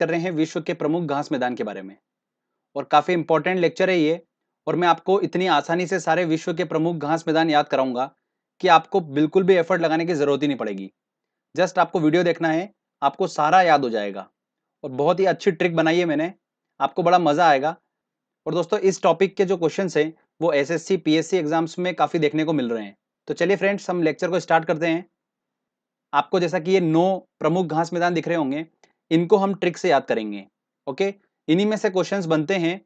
कर रहे हैं विश्व के प्रमुख घास मैदान के बारे में और काफ़ी इंपॉर्टेंट लेक्चर है ये। और मैं आपको इतनी आसानी से सारे विश्व के प्रमुख घास मैदान याद कराऊंगा कि आपको बिल्कुल भी एफर्ट लगाने की ज़रूरत ही नहीं पड़ेगी। जस्ट आपको वीडियो देखना है, आपको सारा याद हो जाएगा। और बहुत ही अच्छी ट्रिक बनाई है मैंने, आपको बड़ा मज़ा आएगा। और दोस्तों इस टॉपिक के जो क्वेश्चंस हैं वो एसएससी पीएससी एग्जाम्स में काफ़ी देखने को मिल रहे हैं। तो चलिए फ्रेंड्स, हम लेक्चर को स्टार्ट करते हैं। आपको जैसा कि ये 9 प्रमुख घास मैदान दिख रहे होंगे, इनको हम ट्रिक से याद करेंगे। ओके, इन्हीं में से क्वेश्चंस बनते हैं,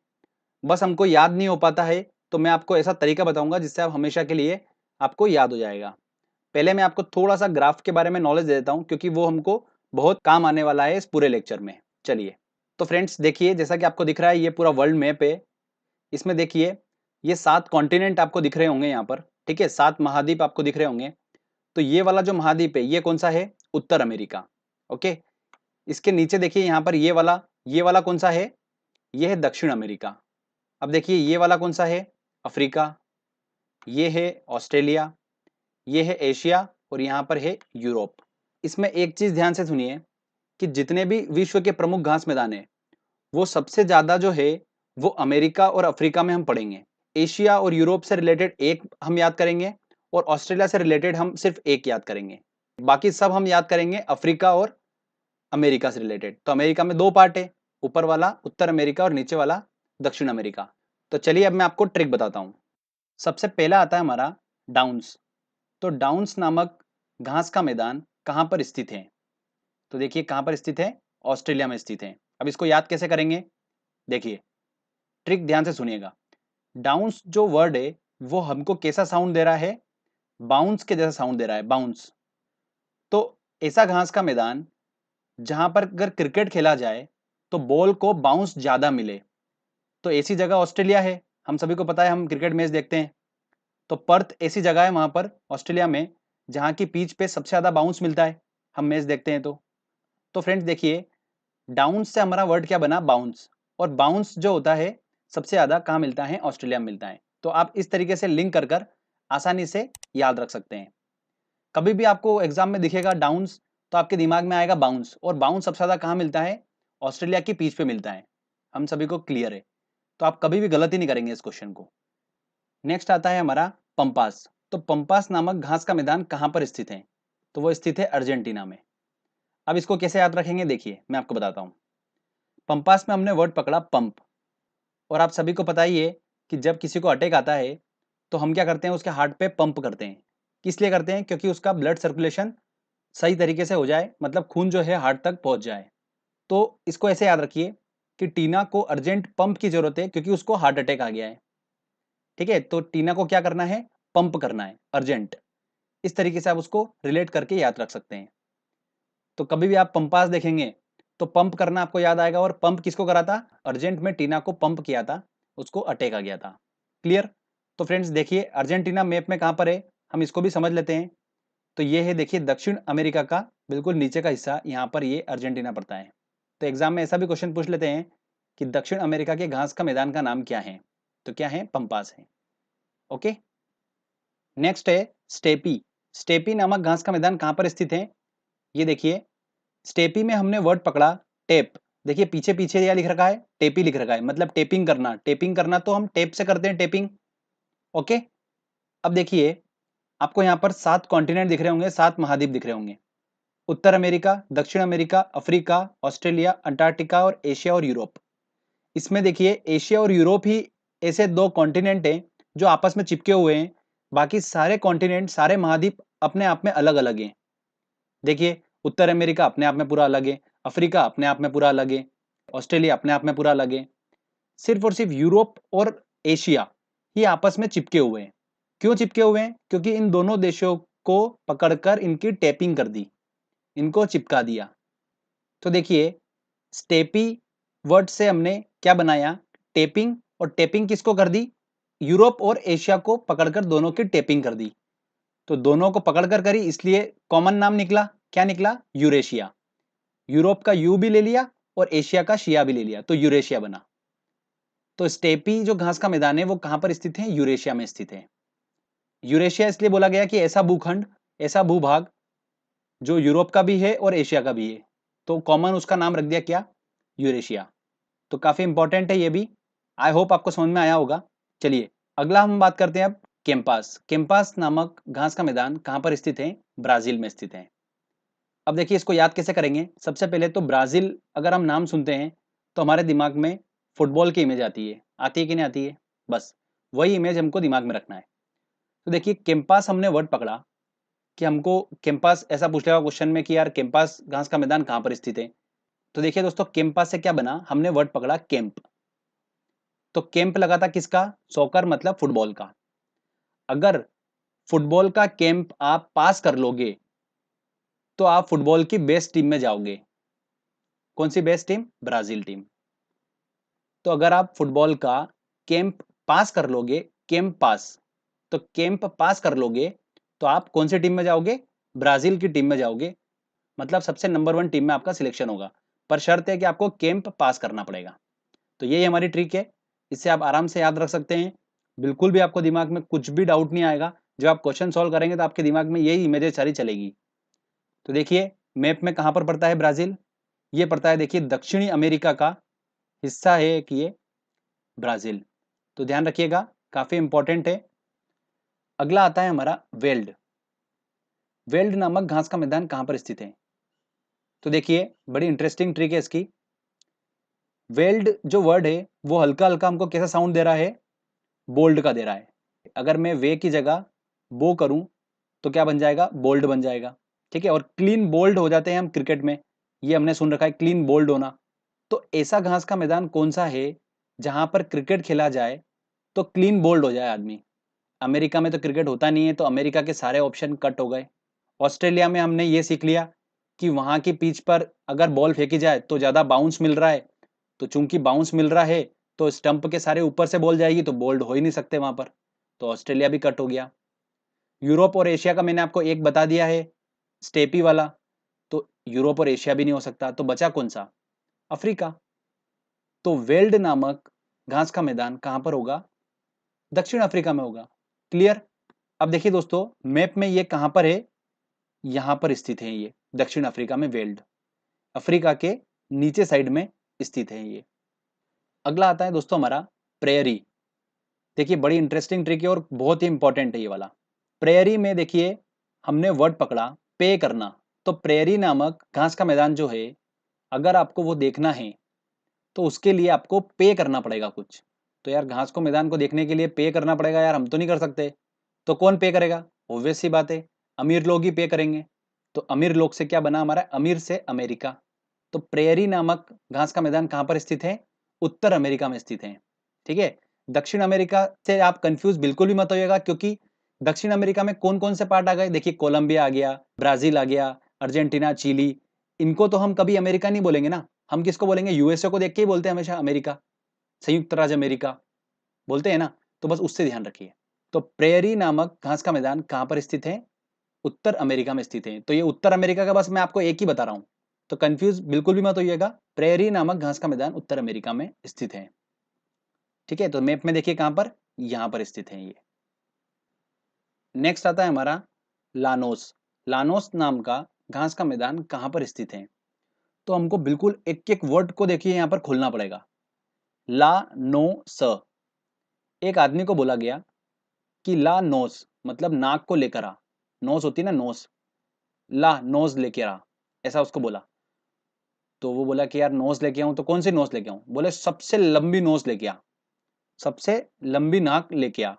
बस हमको याद नहीं हो पाता है। तो मैं आपको ऐसा तरीका बताऊंगा जिससे आप हमेशा के लिए आपको याद हो जाएगा। पहले मैं आपको थोड़ा सा ग्राफ के बारे में नॉलेज दे देता हूं, क्योंकि वो हमको बहुत काम आने वाला है इस पूरे लेक्चर में। चलिए, तो फ्रेंड्स देखिए, जैसा कि आपको दिख रहा है ये पूरा वर्ल्ड मैप है। इसमें देखिए ये 7 कॉन्टिनेंट आपको दिख रहे होंगे यहाँ पर, ठीक है, 7 महाद्वीप आपको दिख रहे होंगे। तो ये वाला जो महाद्वीप है ये कौन सा है? उत्तर अमेरिका। ओके, इसके नीचे देखिए यहाँ पर ये वाला कौन सा है? ये है दक्षिण अमेरिका। अब देखिए ये वाला कौन सा है? अफ्रीका। ये है ऑस्ट्रेलिया, ये है एशिया और यहाँ पर है यूरोप। इसमें एक चीज ध्यान से सुनिए कि जितने भी विश्व के प्रमुख घास मैदान है वो सबसे ज्यादा जो है वो अमेरिका और अफ्रीका में हम पढ़ेंगे। एशिया और यूरोप से रिलेटेड एक हम याद करेंगे और ऑस्ट्रेलिया से रिलेटेड हम सिर्फ एक याद करेंगे। बाकी सब हम याद करेंगे अफ्रीका और अमेरिका से रिलेटेड। तो अमेरिका में 2 पार्ट है, ऊपर वाला उत्तर अमेरिका और नीचे वाला दक्षिण अमेरिका। तो चलिए अब मैं आपको ट्रिक बताता हूँ। सबसे पहला आता है हमारा डाउन्स। तो डाउन्स नामक घास का मैदान कहाँ पर स्थित है? तो देखिए कहाँ पर स्थित है? ऑस्ट्रेलिया में स्थित है। अब इसको याद कैसे करेंगे? देखिए, ट्रिक ध्यान से सुनिएगा। डाउन्स जो वर्ड है वो हमको कैसा साउंड दे रहा है? बाउंस के जैसा साउंड दे रहा है, बाउंस। तो ऐसा घास का मैदान जहां पर अगर क्रिकेट खेला जाए तो बॉल को बाउंस ज्यादा मिले, तो ऐसी जगह ऑस्ट्रेलिया है। हम सभी को पता है, हम क्रिकेट मैच देखते हैं। तो पर्थ ऐसी जगह है वहां पर ऑस्ट्रेलिया में जहां की पिच पे सबसे ज्यादा बाउंस मिलता है, हम मैच देखते हैं। तो फ्रेंड्स देखिए, डाउन से हमारा वर्ड क्या बना? बाउंस। और बाउंस जो होता है सबसे ज्यादा कहाँ मिलता है? ऑस्ट्रेलिया में मिलता है। तो आप इस तरीके से लिंक कर कर आसानी से याद रख सकते हैं। कभी भी आपको एग्जाम में दिखेगा डाउन्स तो आपके दिमाग में आएगा बाउंस, और बाउंस सबसे ज्यादा कहाँ मिलता है? ऑस्ट्रेलिया की पिच पे मिलता है। हम सभी को क्लियर है। तो आप कभी भी गलती नहीं करेंगे इस क्वेश्चन को। नेक्स्ट आता है हमारा पंपास। तो पंपास नामक घास का मैदान कहाँ पर स्थित है? तो वो स्थित है अर्जेंटीना में। अब इसको कैसे याद रखेंगे, देखिए मैं आपको बताता हूँ। पंपास में हमने वर्ड पकड़ा पंप। और आप सभी को पता ही है कि जब किसी को अटैक आता है तो हम क्या करते हैं? उसके हार्ट पे पंप करते हैं। किस लिए करते हैं? क्योंकि उसका ब्लड सर्कुलेशन सही तरीके से हो जाए, मतलब खून जो है हार्ट तक पहुंच जाए। तो इसको ऐसे याद रखिए कि टीना को अर्जेंट पंप की जरूरत है क्योंकि उसको हार्ट अटैक आ गया है। ठीक है, तो टीना को क्या करना है? पंप करना है, अर्जेंट। इस तरीके से आप उसको रिलेट करके याद रख सकते हैं। तो कभी भी आप पंपास देखेंगे तो पंप करना आपको याद आएगा। और पंप किसको करा था? अर्जेंट में टीना को पंप किया था, उसको अटैक आ गया था। क्लियर? तो फ्रेंड्स देखिए, अर्जेंटीना मैप में कहाँ पर है, हम इसको भी समझ लेते हैं। तो ये है, देखिए, दक्षिण अमेरिका का बिल्कुल नीचे का हिस्सा, यहाँ पर ये अर्जेंटीना पड़ता है। तो एग्जाम में ऐसा भी क्वेश्चन पूछ लेते हैं कि दक्षिण अमेरिका के घास का मैदान का नाम क्या है? तो क्या है? पंपास है। ओके, नेक्स्ट है स्टेपी। स्टेपी नामक घास का मैदान कहाँ पर स्थित है? ये देखिए, स्टेपी में हमने वर्ड पकड़ा टेप। देखिए पीछे पीछे क्या लिख रखा है? टेपी लिख रखा है, मतलब टेपिंग करना। टेपिंग करना तो हम टेप से करते हैं, टेपिंग। ओके, अब देखिए, आपको यहाँ पर 7 कॉन्टिनेंट दिख रहे होंगे, 7 महाद्वीप दिख रहे होंगे। उत्तर अमेरिका, दक्षिण अमेरिका, अफ्रीका, ऑस्ट्रेलिया, अंटार्कटिका और एशिया और यूरोप। इसमें देखिए एशिया और यूरोप ही ऐसे 2 कॉन्टिनेंट हैं जो आपस में चिपके हुए हैं। बाकी सारे कॉन्टिनेंट, सारे महाद्वीप अपने आप में अलग अलग हैं। देखिए, उत्तर अमेरिका अपने आप में पूरा अलग है, अफ्रीका अपने आप में पूरा अलग है, ऑस्ट्रेलिया अपने आप में पूरा अलग है। सिर्फ और सिर्फ यूरोप और एशिया ही आपस में चिपके हुए हैं। क्यों चिपके हुए हैं? क्योंकि इन दोनों देशों को पकड़कर इनकी टैपिंग कर दी, इनको चिपका दिया। तो देखिए, स्टेपी वर्ड से हमने क्या बनाया? टेपिंग। और टेपिंग किसको कर दी? यूरोप और एशिया को पकड़कर दोनों की टेपिंग कर दी। तो दोनों को पकड़कर करी, इसलिए कॉमन नाम निकला। क्या निकला? यूरेशिया। यूरोप का यू भी ले लिया और एशिया का शिया भी ले लिया, तो यूरेशिया बना। तो स्टेपी जो घास का मैदान है वो कहां पर स्थित है? यूरेशिया में स्थित है। यूरेशिया इसलिए बोला गया कि ऐसा भूखंड, ऐसा भूभाग जो यूरोप का भी है और एशिया का भी है। तो कॉमन उसका नाम रख दिया क्या? यूरेशिया। तो काफी इंपॉर्टेंट है ये भी। आई होप आपको समझ में आया होगा। चलिए अगला हम बात करते हैं अब कैंपास। कैंपास नामक घास का मैदान कहाँ पर स्थित है? ब्राजील में स्थित है। अब देखिए इसको याद कैसे करेंगे। सबसे पहले तो ब्राजील अगर हम नाम सुनते हैं तो हमारे दिमाग में फुटबॉल की इमेज आती है कि नहीं आती है? बस वही इमेज हमको दिमाग में रखना है। तो देखिए कैंपास हमने वर्ड पकड़ा कि हमको कैंपास ऐसा पूछ लेगा क्वेश्चन में कि यार कैंपास घास का मैदान कहाँ पर स्थित है। तो देखिए दोस्तों कैंपास से क्या बना, हमने वर्ड पकड़ा कैंप। तो कैंप लगा था किसका? सॉकर मतलब फुटबॉल का। अगर फुटबॉल का कैंप आप पास कर लोगे तो आप फुटबॉल की बेस्ट टीम में जाओगे। कौन सी बेस्ट टीम? Brazil team. तो अगर आप फुटबॉल का कैंप पास कर लोगे, कैंप पास, तो कैंप पास कर लोगे तो आप कौन सी टीम में जाओगे? ब्राजील की टीम में जाओगे। मतलब सबसे नंबर 1 टीम में आपका सिलेक्शन होगा। पर शर्त है कि आपको कैंप पास करना पड़ेगा। तो यही हमारी ट्रिक है। इससे आप आराम से याद रख सकते हैं। बिल्कुल भी आपको दिमाग में कुछ भी डाउट नहीं आएगा। जब आप क्वेश्चन सॉल्व करेंगे तो आपके दिमाग में यही इमेजेस सारी चलेगी। तो देखिए मैप में कहां पर पड़ता है ब्राजील? ये पड़ता है देखिए दक्षिणी अमेरिका का हिस्सा है कि ये ब्राजील। तो ध्यान रखिएगा, काफी इंपॉर्टेंट है। अगला आता है हमारा वेल्ड। वेल्ड नामक घास का मैदान कहां पर स्थित है? तो देखिए बड़ी इंटरेस्टिंग ट्रिक है इसकी। वेल्ड जो वर्ड है वो हल्का हल्का हमको कैसा साउंड दे रहा है? बोल्ड का दे रहा है। अगर मैं वे की जगह बो करूं तो क्या बन जाएगा? बोल्ड बन जाएगा। ठीक है। और क्लीन बोल्ड हो जाते हैं हम क्रिकेट में, ये हमने सुन रखा है क्लीन बोल्ड होना। तो ऐसा घास का मैदान कौन सा है जहां पर क्रिकेट खेला जाए तो क्लीन बोल्ड हो जाए आदमी? अमेरिका में तो क्रिकेट होता नहीं है तो अमेरिका के सारे ऑप्शन कट हो गए। ऑस्ट्रेलिया में हमने ये सीख लिया कि वहां की पिच पर अगर बॉल फेंकी जाए तो ज्यादा बाउंस मिल रहा है। तो चूंकि बाउंस मिल रहा है तो स्टंप के सारे ऊपर से बॉल जाएगी तो बोल्ड हो ही नहीं सकते वहां पर। तो ऑस्ट्रेलिया भी कट हो गया। यूरोप और एशिया का मैंने आपको एक बता दिया है, स्टेपी वाला। तो यूरोप और एशिया भी नहीं हो सकता। तो बचा कौन सा? अफ्रीका। तो वेल्ड नामक घास का मैदान कहां पर होगा? दक्षिण अफ्रीका में होगा। क्लियर? अब देखिए दोस्तों मैप में ये कहां पर है? यहां पर स्थित है ये दक्षिण अफ्रीका में वेल्ड। अफ्रीका के नीचे साइड में स्थित है ये। अगला आता है दोस्तों हमारा प्रेयरी। देखिए बड़ी इंटरेस्टिंग ट्रिक है और बहुत ही इंपॉर्टेंट है ये वाला। प्रेयरी में देखिए हमने वर्ड पकड़ा पे करना। तो प्रेयरी नामक घास का मैदान जो है अगर आपको वो देखना है तो उसके लिए आपको पे करना पड़ेगा कुछ। तो यार घास को मैदान को देखने के लिए पे करना पड़ेगा यार, हम तो नहीं कर सकते। तो कौन पे करेगा? ऑब्वियस सी बात है, अमीर लोग ही पे करेंगे। तो अमीर लोग से क्या बना हमारा? अमीर से अमेरिका। तो प्रेयरी नामक घास का मैदान कहां पर स्थित है? उत्तर अमेरिका में स्थित है। ठीक है। दक्षिण अमेरिका से आप कंफ्यूज बिल्कुल भी मत होइएगा क्योंकि दक्षिण अमेरिका में कौन कौन से पार्ट आ गए? देखिए कोलंबिया आ गया, ब्राजील आ गया, अर्जेंटीना, चिली। इनको तो हम कभी अमेरिका नहीं बोलेंगे ना। हम किसको बोलेंगे? यूएसए को देख के ही बोलते हैं हमेशा अमेरिका, संयुक्त राज्य अमेरिका बोलते हैं ना। तो बस उससे ध्यान रखिए। तो प्रेयरी नामक घास का मैदान कहां पर स्थित है? उत्तर अमेरिका में स्थित है। तो ये उत्तर अमेरिका का बस मैं आपको एक ही बता रहा हूं। तो कंफ्यूज बिल्कुल भी मत होइएगा। प्रेयरी नामक घास का मैदान उत्तर अमेरिका में स्थित है। ठीक है। तो मैप में देखिए कहां पर? यहां पर स्थित है ये। नेक्स्ट आता है हमारा लानोस। लानोस नाम का घास का मैदान कहां पर स्थित है? तो हमको बिल्कुल एक एक वर्ड को देखिए यहां पर खोलना पड़ेगा। ला नो स। एक आदमी को बोला गया कि ला नोस मतलब नाक को लेकर आ। नोस होती है ना, नोस। ला नोज लेके आ, ऐसा उसको बोला। तो वो बोला कि यार नोज लेके आऊं तो कौन सी नोज लेके आऊं? बोले सबसे लंबी नोज लेके आ, सबसे लंबी नाक लेके आ।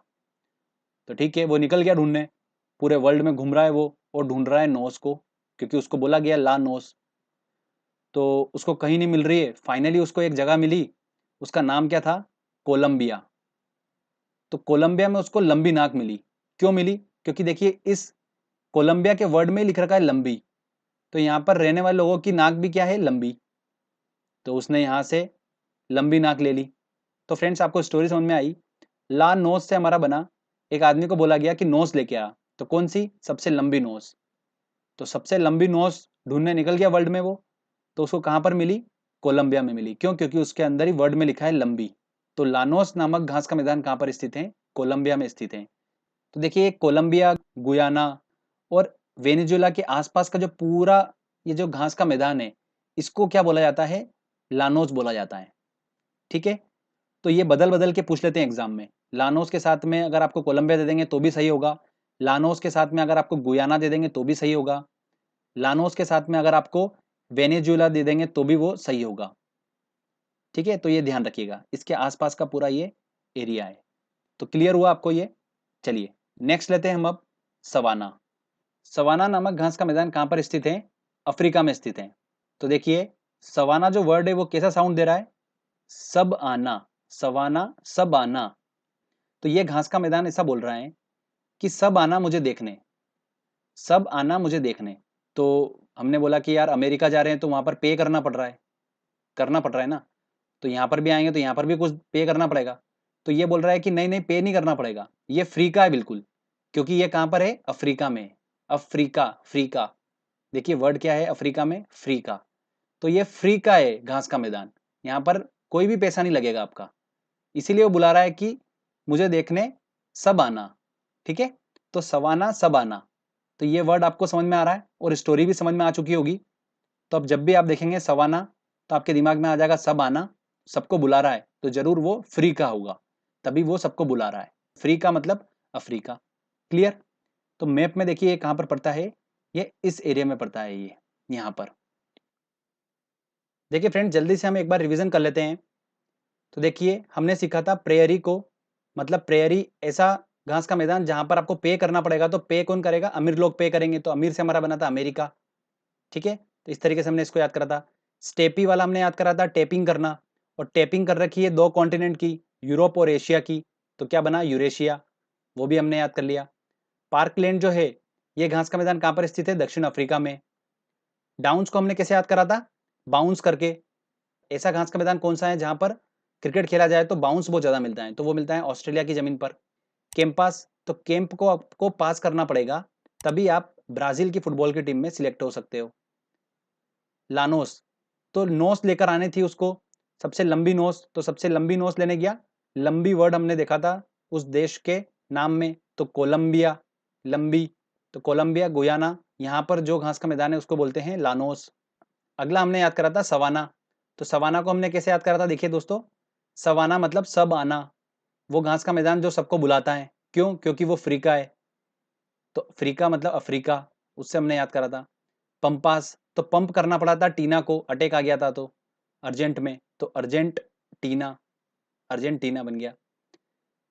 तो ठीक है वो निकल गया ढूंढने। पूरे वर्ल्ड में घूम रहा है वो और ढूंढ रहा है नोज को, क्योंकि उसको बोला गया ला नोज। तो उसको कहीं नहीं मिल रही है। फाइनली उसको एक जगह मिली, उसका नाम क्या था? कोलंबिया। तो कोलंबिया में उसको लंबी नाक मिली। क्यों मिली? क्योंकि देखिए इस कोलंबिया के वर्ड में लिख रखा है लंबी। तो यहाँ पर रहने वाले लोगों की नाक भी क्या है? लंबी। तो उसने यहाँ से लंबी नाक ले ली। तो फ्रेंड्स आपको स्टोरी समझ में आई। ला नोज से हमारा बना, एक आदमी को बोला गया कि नोज लेके आ। तो कौन सी? सबसे लंबी नोज। तो सबसे लंबी नोज ढूंढने निकल गया वर्ल्ड में वो। तो उसको कहां पर मिली? कोलंबिया में मिली। क्यों? क्योंकि उसके अंदर ही वर्ड में लिखा है लंबी। तो लानोस नामक घास का मैदान कहां पर स्थित है? कोलंबिया में स्थित है। तो देखिए कोलंबिया, गुयाना और वेनेजुएला के आसपास का जो पूरा ये जो घास का मैदान है, इसको क्या बोला जाता है? लानोस बोला जाता है। ठीक है, तो ये बदल बदल के पूछ लेते हैं एग्जाम में। लानोस के साथ में अगर आपको कोलंबिया दे देंगे तो भी सही होगा, लानोस के साथ में अगर आपको गुयाना दे देंगे तो भी सही होगा, लानोस के साथ में अगर आपको वेनेजुएला दे देंगे तो भी वो सही होगा। ठीक है, तो ये ध्यान रखिएगा, इसके आसपास का पूरा ये एरिया है। तो क्लियर हुआ आपको ये? चलिए नेक्स्ट लेते हैं हम अब सवाना। सवाना नामक घास का मैदान कहाँ पर स्थित है? अफ्रीका में स्थित है। तो देखिए सवाना जो वर्ड है वो कैसा साउंड दे रहा है? सब आना, सवाना सब आना। तो ये घास का मैदान ऐसा बोल रहा है कि सब आना मुझे देखने, सब आना मुझे देखने। तो हमने बोला कि यार अमेरिका जा रहे हैं तो वहां पर पे करना पड़ रहा है, करना पड़ रहा है ना, तो यहाँ पर भी आएंगे तो यहाँ पर भी कुछ पे करना पड़ेगा। तो ये बोल रहा है कि नहीं नहीं पे नहीं करना पड़ेगा, ये फ्री का है बिल्कुल, क्योंकि ये कहाँ पर है? अफ्रीका में। अफ्रीका, फ्रीका, देखिए वर्ड क्या है अफ्रीका में? फ्री का। तो ये फ्री का है घास का मैदान, यहाँ पर कोई भी पैसा नहीं लगेगा आपका, इसीलिए वो बुला रहा है कि मुझे देखने सब आना। ठीक है, तो सवाना सब आना, तो ये वर्ड आपको समझ में आ रहा है और स्टोरी भी समझ में आ चुकी होगी। तो अब जब भी आप देखेंगे सवाना तो आपके दिमाग में आ जाएगा सब आना, सबको बुला रहा है तो जरूर वो फ्री का होगा, तभी वो सबको बुला रहा है। फ्री का मतलब अफ्रीका। क्लियर? तो मैप में देखिए ये कहाँ पर पड़ता है? ये इस एरिया में पड़ता है, ये यहाँ पर। देखिए फ्रेंड जल्दी से हम एक बार रिवीजन कर लेते हैं। तो देखिए हमने सीखा था प्रेयरी को, मतलब प्रेयरी ऐसा घास का मैदान जहां पर आपको पे करना पड़ेगा, तो पे कौन करेगा? अमीर लोग पे करेंगे, तो अमीर से हमारा बना था अमेरिका। ठीक है, तो इस तरीके से हमने इसको याद करा था। स्टेपी वाला हमने याद करा था टेपिंग करना, और टेपिंग कर रखी है दो कॉन्टिनेंट की, यूरोप और एशिया की, तो क्या बना? यूरेशिया, वो भी हमने याद कर लिया। पार्कलैंड जो है ये घास का मैदान कहाँ पर स्थित है? दक्षिण अफ्रीका में। डाउन्स को हमने कैसे याद करा था? बाउंस करके। ऐसा घास का मैदान कौन सा है जहां पर क्रिकेट खेला जाए तो बाउंस बहुत ज्यादा मिलता है? तो वो मिलता है ऑस्ट्रेलिया की जमीन पर। कैंपास, तो कैंप को आपको पास करना पड़ेगा, तभी आप ब्राजील की फुटबॉल की टीम में सिलेक्ट हो सकते हो। लानोस, तो नोस लेकर आनी थी उसको, सबसे लंबी नोस, तो सबसे लंबी नोस लेने गया, लंबी वर्ड हमने देखा था उस देश के नाम में, तो कोलंबिया, लंबी, तो कोलंबिया गुयाना, यहाँ पर जो घास का मैदान है उसको बोलते हैं लानोस। अगला हमने याद करा था सवाना, तो सवाना को हमने कैसे याद करा था? देखिए दोस्तों, सवाना मतलब सब आना, वो घास का मैदान जो सबको बुलाता है। क्यों? क्योंकि वो फ्री का है, तो अफ्रीका मतलब अफ्रीका, उससे हमने याद करा था। पंपास, तो पंप करना पड़ा था टीना को, अटैक आ गया था तो अर्जेंट में, तो अर्जेंट टीना, अर्जेंटीना बन गया।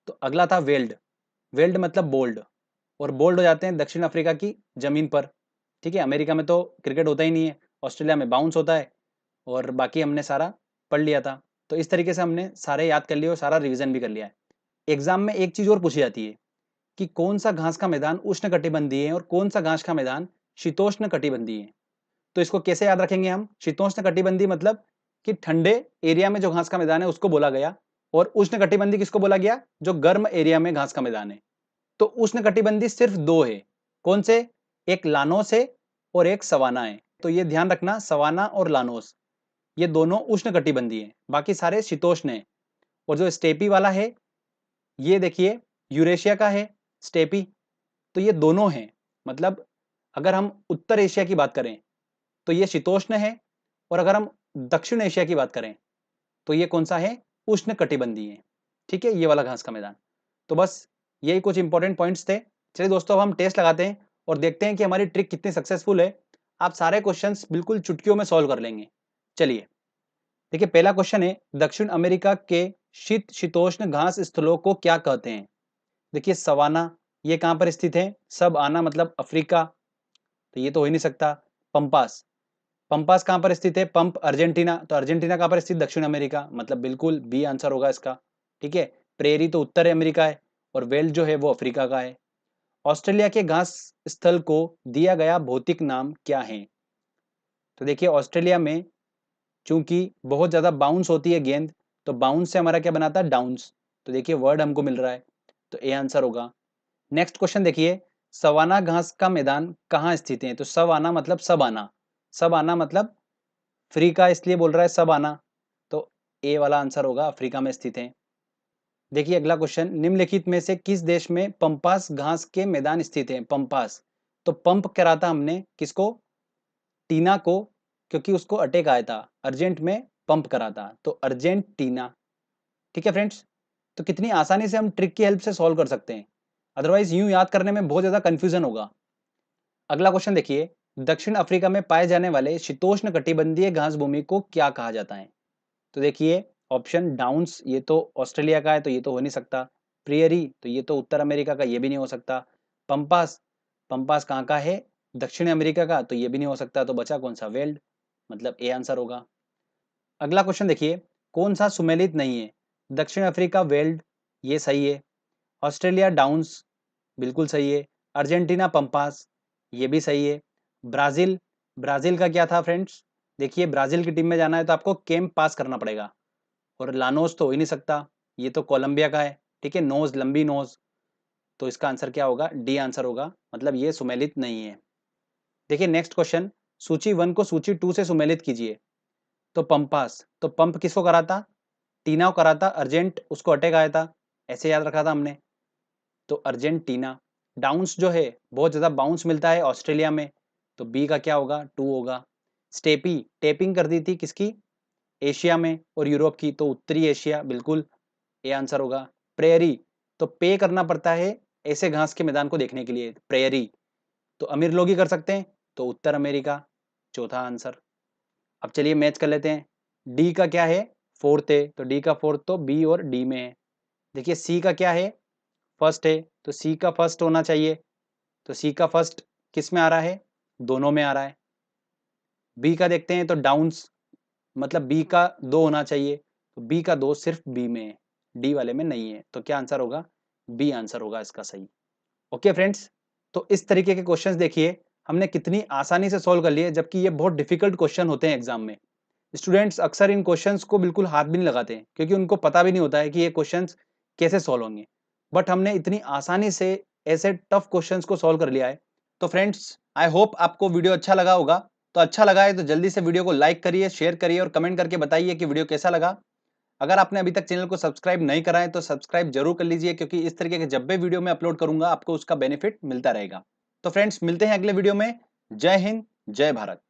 तो अगला था वेल्ड, वेल्ड मतलब बोल्ड, और बोल्ड हो जाते हैं दक्षिण अफ्रीका की जमीन पर। ठीक है, अमेरिका में तो क्रिकेट होता ही नहीं है, ऑस्ट्रेलिया में बाउंस होता है, और बाकी हमने सारा पढ़ लिया था। तो इस तरीके से हमने सारे याद कर लिए और सारा रिवीजन भी कर लिया है। एग्जाम में एक चीज और पूछी जाती है कि कौन सा घास का मैदान उष्णकटिबंधीय है और कौन सा घास का मैदान शीतोष्ण कटिबंधीय है। तो इसको कैसे याद रखेंगे हम? शीतोष्ण कटिबंधीय मतलब कि ठंडे एरिया में जो घास का मैदान है उसको बोला गया, और उष्ण कटिबंधीय किसको बोला गया? जो गर्म एरिया में घास का मैदान है। तो उष्ण कटिबंधीय सिर्फ दो है, कौन से? एक लानोस है और एक सवाना है। तो ये ध्यान रखना, सवाना और लानोस ये दोनों उष्ण कटिबंधीय हैं, बाकी सारे शीतोष्ण हैं। और जो स्टेपी वाला है ये देखिए यूरेशिया का है स्टेपी, तो ये दोनों हैं। मतलब अगर हम उत्तर एशिया की बात करें तो ये शीतोष्ण है, और अगर हम दक्षिण एशिया की बात करें तो ये कौन सा है? उष्ण कटिबंधीय है। ठीक है, ये वाला घास का मैदान। तो बस यही कुछ इंपॉर्टेंट पॉइंट्स थे। चलिए दोस्तों अब हम टेस्ट लगाते हैं और देखते हैं कि हमारी ट्रिक कितनी सक्सेसफुल है। आप सारे क्वेश्चंस बिल्कुल चुटकियों में सॉल्व कर लेंगे। चलिए देखिए पहला क्वेश्चन है, दक्षिण अमेरिका के शीत शीतोष्ण घास स्थलों को क्या कहते हैं? देखिए सवाना ये कहां पर स्थित है? सब आना मतलब अफ्रीका, तो ये तो हो ही नहीं सकता। पंपास, पंपास कहां पर स्थित है? पंप अर्जेंटीना, तो अर्जेंटीना कहां पर स्थित? दक्षिण अमेरिका, मतलब बिल्कुल बी आंसर होगा इसका। ठीक है, प्रेरी तो उत्तर अमेरिका है, और वेल्ड जो है वो अफ्रीका का है। ऑस्ट्रेलिया के घास स्थल को दिया गया भौतिक नाम क्या है? तो देखिए ऑस्ट्रेलिया में चूंकि बहुत ज्यादा बाउंस होती है गेंद, तो बाउंस से हमारा क्या बनाता है? डाउन्स, तो देखिए वर्ड हमको मिल रहा है, तो ए आंसर होगा। नेक्स्ट क्वेश्चन देखिए, सवाना घास का मैदान कहाँ स्थित है? तो सवाना मतलब सब आना, सब आना मतलब फ्री का, इसलिए बोल रहा है सब आना, तो ए वाला आंसर होगा, अफ्रीका में स्थित है। देखिए अगला क्वेश्चन, निम्नलिखित में से किस देश में पंपास घास के मैदान स्थित है? पंपास, तो पंप करा था हमने किसको? टीना को, क्योंकि उसको अटैक आया था अर्जेंट में, पंप करा था? तो अर्जेंटीना। ठीक है फ्रेंड्स, तो कितनी आसानी से हम ट्रिक की हेल्प से सॉल्व कर सकते हैं, अदरवाइज यूं याद करने में बहुत ज्यादा कंफ्यूजन होगा। अगला क्वेश्चन देखिए, दक्षिण अफ्रीका में पाए जाने वाले शीतोष्ण कटिबंधीय घास भूमि को क्या कहा जाता है? तो देखिए, ऑप्शन डाउन्स, ये तो ऑस्ट्रेलिया का है तो ये तो हो नहीं सकता। प्रियरी, तो ये तो उत्तर अमेरिका का, ये भी नहीं हो सकता। पंपास, पंपास कहाँ का है? दक्षिण अमेरिका का, तो ये भी नहीं हो सकता। तो बचा कौन सा? वेल्ड, मतलब ए आंसर होगा। अगला क्वेश्चन देखिए, कौन सा सुमेलित नहीं है? दक्षिण अफ्रीका वेल्ड, ये सही है। ऑस्ट्रेलिया डाउन्स, बिल्कुल सही है। अर्जेंटीना पंपास, ये भी सही है। ब्राजील, ब्राजील का क्या था फ्रेंड्स? देखिए, ब्राजील की टीम में जाना है तो आपको केम पास करना पड़ेगा, और लानोस तो हो ही नहीं सकता, ये तो कोलंबिया का है। ठीक है, नोज, लंबी नोज, तो इसका आंसर क्या होगा? डी आंसर होगा, मतलब ये सुमेलित नहीं है। देखिए नेक्स्ट क्वेश्चन, सूची 1 को सूची 2 से सुमेलित कीजिए। तो पंपास, तो पंप किसको करा था? टीना को करा था, अर्जेंट उसको अटैक आया था, ऐसे याद रखा था हमने। तो अर्जेंटीना। डाउन्स जो है, बहुत ज्यादा बाउंस मिलता है ऑस्ट्रेलिया में, तो बी का क्या होगा? 2 होगा। स्टेपी, टेपिंग कर दी थी किसकी? एशिया में और यूरोप की, तो उत्तरी एशिया, बिल्कुल ए आंसर होगा। प्रेयरी, तो पे करना पड़ता है ऐसे घास के मैदान को देखने के लिए, प्रेयरी, तो अमीर लोग ही कर सकते हैं, तो उत्तर अमेरिका, चौथा आंसर। अब चलिए मैच कर लेते हैं। डी का क्या है? फोर्थ है, तो डी का फोर्थ तो बी और डी में है। देखिए सी का क्या है? फर्स्ट है, तो सी का फर्स्ट होना चाहिए, तो सी का फर्स्ट किस में आ रहा है? दोनों में आ रहा है। बी का देखते हैं, तो डाउन्स, मतलब बी का 2 होना चाहिए, तो बी का 2 सिर्फ बी में है, डी वाले में नहीं है, तो क्या आंसर होगा? बी आंसर होगा इसका सही। ओके फ्रेंड्स, तो इस तरीके के क्वेश्चंस देखिए हमने कितनी आसानी से सॉल्व कर लिए, जबकि ये बहुत डिफिकल्ट क्वेश्चन होते हैं एग्जाम में। स्टूडेंट्स अक्सर इन क्वेश्चंस को बिल्कुल हाथ भी नहीं लगाते हैं, क्योंकि उनको पता भी नहीं होता है कि ये क्वेश्चंस कैसे सॉल्व होंगे, बट हमने इतनी आसानी से ऐसे टफ क्वेश्चंस को सॉल्व कर लिया है। तो फ्रेंड्स, आई होप आपको वीडियो अच्छा लगा होगा। तो अच्छा लगा है तो जल्दी से वीडियो को लाइक करिए, शेयर करिए और कमेंट करके बताइए कि वीडियो कैसा लगा। अगर आपने अभी तक चैनल को सब्सक्राइब नहीं करा है तो सब्सक्राइब जरूर कर लीजिए, क्योंकि इस तरीके के जब भी वीडियो मैं अपलोड करूंगा आपको उसका बेनिफिट मिलता रहेगा। तो फ्रेंड्स, मिलते हैं अगले वीडियो में। जय हिंद, जय भारत।